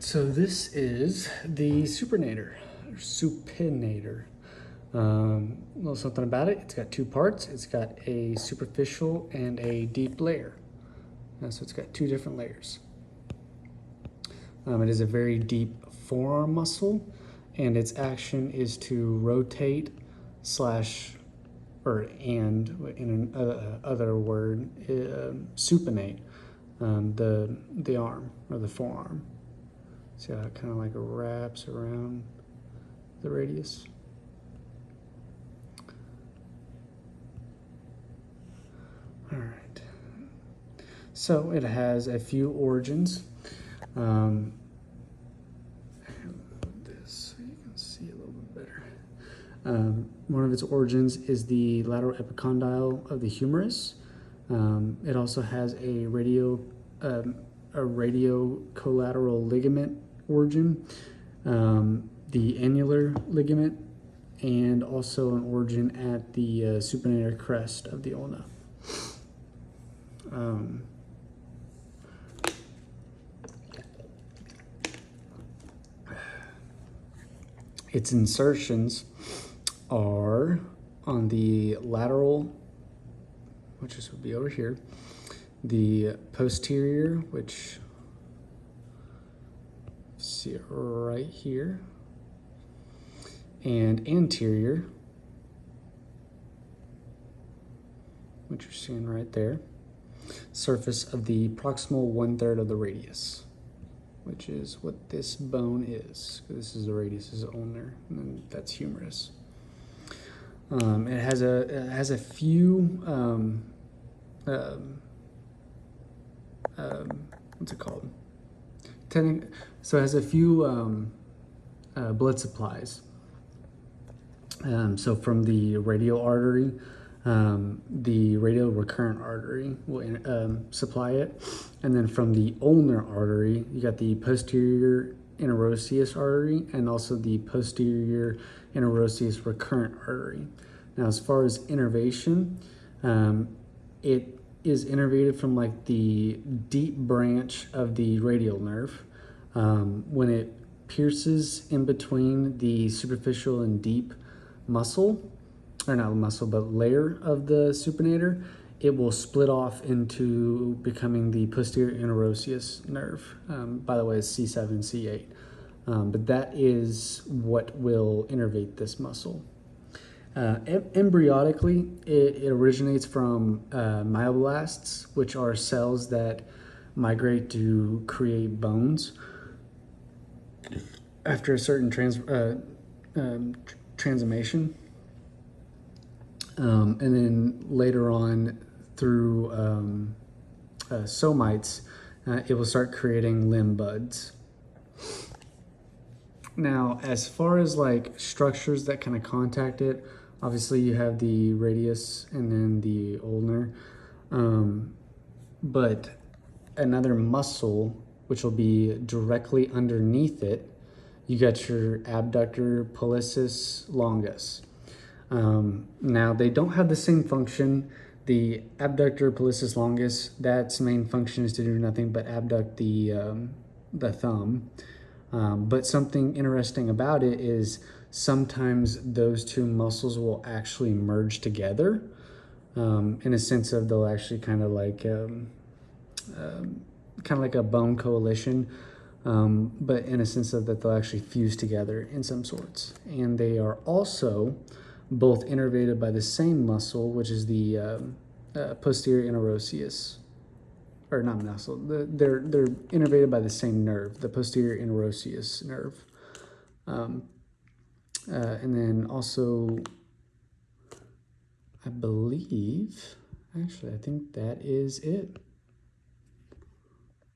So this is the Supinator, or Supinator. A little something about it. It's got two parts. It's got a superficial and a deep layer. So it's got two different layers. It is a very deep forearm muscle, and its action is to rotate slash, and in other word, supinate the arm or the forearm. See how it kind of like wraps around the radius? All right. So it has a few origins. This so you can see a little bit better. One of its origins is the lateral epicondyle of the humerus. It also has a radiocolateral ligament origin, the annular ligament, and also an origin at the supinator crest of the ulna. Its insertions are on the lateral, which would be over here, the posterior, which see it right here, and anterior, which you're seeing right there, surface of the proximal 1/3 of the radius, which is what this bone is. This is the radius, this is ulnar, and then that's humerus. It has a few what's it called? So it has a few blood supplies. So from the radial artery, the radial recurrent artery will supply it. And then from the ulnar artery, you got the posterior interosseous artery and also the posterior interosseous recurrent artery. Now, as far as innervation, it is innervated from like the deep branch of the radial nerve. When it pierces in between the superficial and deep muscle, or not muscle, but layer of the supinator, it will split off into becoming the posterior interosseous nerve. By the way, it's C7, C8. But that is what will innervate this muscle. Embryotically, it originates from myoblasts, which are cells that migrate to create bones after a certain transformation. And then later on, through somites, it will start creating limb buds. Now, as far as like structures that kind of contact it, obviously you have the radius and then the ulnar, but another muscle, which will be directly underneath it, you got your abductor pollicis longus. Now, they don't have the same function. The abductor pollicis longus, that's main function is to do nothing but abduct the thumb. But something interesting about it is sometimes those two muscles will actually merge together, in a sense of they'll actually kind of like a bone coalition, but in a sense of that they'll actually fuse together in some sorts. And they are also both innervated by the same muscle, which is the posterior interosseous, or not muscle. They're innervated by the same nerve, the posterior interosseous nerve. And then also, I think that is it.